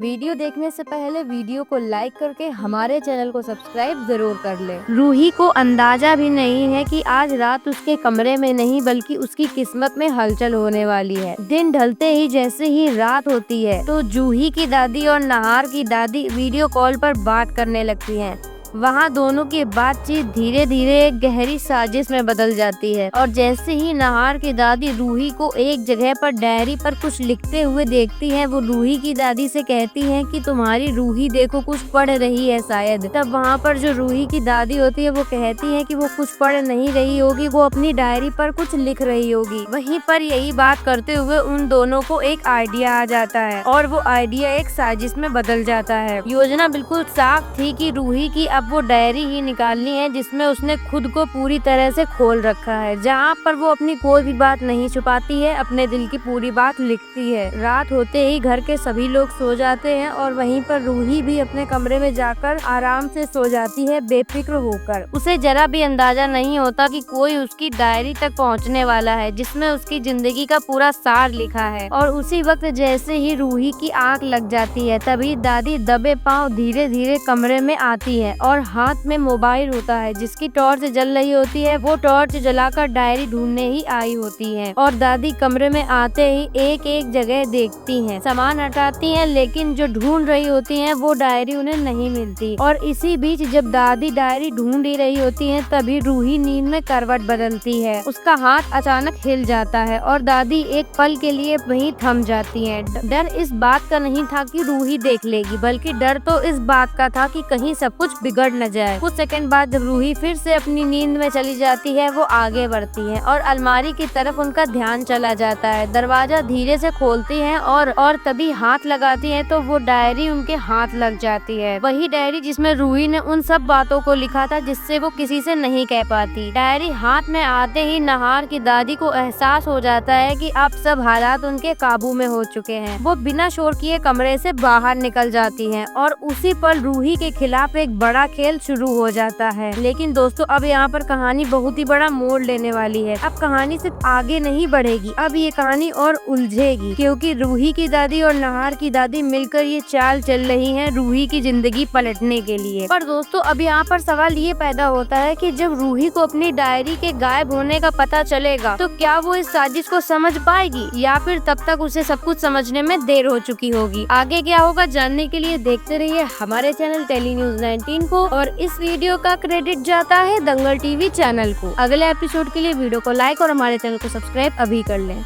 Video देखने से पहले वीडियो को लाइक करके हमारे चैनल को सब्सक्राइब जरूर कर ले। रूही को अंदाजा भी नहीं है कि आज रात उसके कमरे में नहीं बल्कि उसकी किस्मत में हलचल होने वाली है। दिन ढलते ही जैसे ही रात होती है तो जूही की दादी और नहार की दादी वीडियो कॉल पर बात करने लगती हैं। वहाँ दोनों की बातचीत धीरे धीरे एक गहरी साजिश में बदल जाती है और जैसे ही नहार की दादी रूही को एक जगह पर डायरी पर कुछ लिखते हुए देखती है, वो रूही की दादी से कहती है कि तुम्हारी रूही देखो कुछ पढ़ रही है शायद। तब वहाँ पर जो रूही की दादी होती है वो कहती है कि वो कुछ पढ़ नहीं रही होगी, वो अपनी डायरी पर कुछ लिख रही होगी। वहीं पर यही बात करते हुए उन दोनों को एक आइडिया आ जाता है और वो आइडिया एक साजिश में बदल जाता है। योजना बिल्कुल साफ थी कि रूही की अब वो डायरी ही निकालनी है जिसमें उसने खुद को पूरी तरह से खोल रखा है, जहाँ पर वो अपनी कोई भी बात नहीं छुपाती है, अपने दिल की पूरी बात लिखती है। रात होते ही घर के सभी लोग सो जाते हैं और वहीं पर रूही भी अपने कमरे में जाकर आराम से सो जाती है बेफिक्र होकर। उसे जरा भी अंदाजा नहीं होता कि कोई उसकी डायरी तक पहुँचने वाला है जिसमें उसकी जिंदगी का पूरा सार लिखा है। और उसी वक्त जैसे ही रूही की आंख लग जाती है तभी दादी दबे पांव धीरे धीरे कमरे में आती है और हाथ में मोबाइल होता है जिसकी टॉर्च जल रही होती है। वो टॉर्च जलाकर डायरी ढूंढने ही आई होती है और दादी कमरे में आते ही एक एक जगह देखती हैं, सामान हटाती हैं, लेकिन जो ढूंढ रही होती हैं वो डायरी उन्हें नहीं मिलती। और इसी बीच जब दादी डायरी ढूंढ ही रही होती हैं तभी रूही नींद में करवट बदलती है। उसका हाथ अचानक हिल जाता है और दादी एक पल के लिए वहीं थम जाती है। डर इस बात का नहीं था कि रूही देख लेगी, बल्कि डर तो इस बात का था कि कहीं सब कुछ बिगड़ न जाए। कुछ सेकंड बाद जब रूही फिर से अपनी नींद में चली जाती है वो आगे बढ़ती है और अलमारी की तरफ उनका ध्यान चला जाता है। दरवाजा धीरे से खोलती है और तभी हाथ लगाती है तो वो डायरी उनके हाथ लग जाती है। वही डायरी जिसमें रूही ने उन सब बातों को लिखा था जिससे वो किसी से नहीं कह पाती। डायरी हाथ में आते ही नहार की दादी को एहसास हो जाता है कि अब सब हालात उनके काबू में हो चुके हैं। वो बिना शोर किए कमरे से बाहर निकल जाती है और उसी पल रूही के खिलाफ एक बड़ा खेल शुरू हो जाता है। लेकिन दोस्तों अब यहाँ पर कहानी बहुत ही बड़ा मोड़ लेने वाली है। अब कहानी सिर्फ आगे नहीं बढ़ेगी, अब ये कहानी और उलझेगी, क्योंकि रूही की दादी और नहार की दादी मिलकर ये चाल चल रही हैं रूही की जिंदगी पलटने के लिए। पर दोस्तों अब यहाँ पर सवाल ये पैदा होता है कि जब रूही को अपनी डायरी के गायब होने का पता चलेगा तो क्या वो इस साजिश को समझ पाएगी या फिर तब तक उसे सब कुछ समझने में देर हो चुकी होगी। आगे क्या होगा जानने के लिए देखते रहिए हमारे चैनल टेली न्यूज़ 19 को। और इस वीडियो का क्रेडिट जाता है दंगल टीवी चैनल को। अगले एपिसोड के लिए वीडियो को लाइक और हमारे चैनल को सब्सक्राइब अभी कर लें।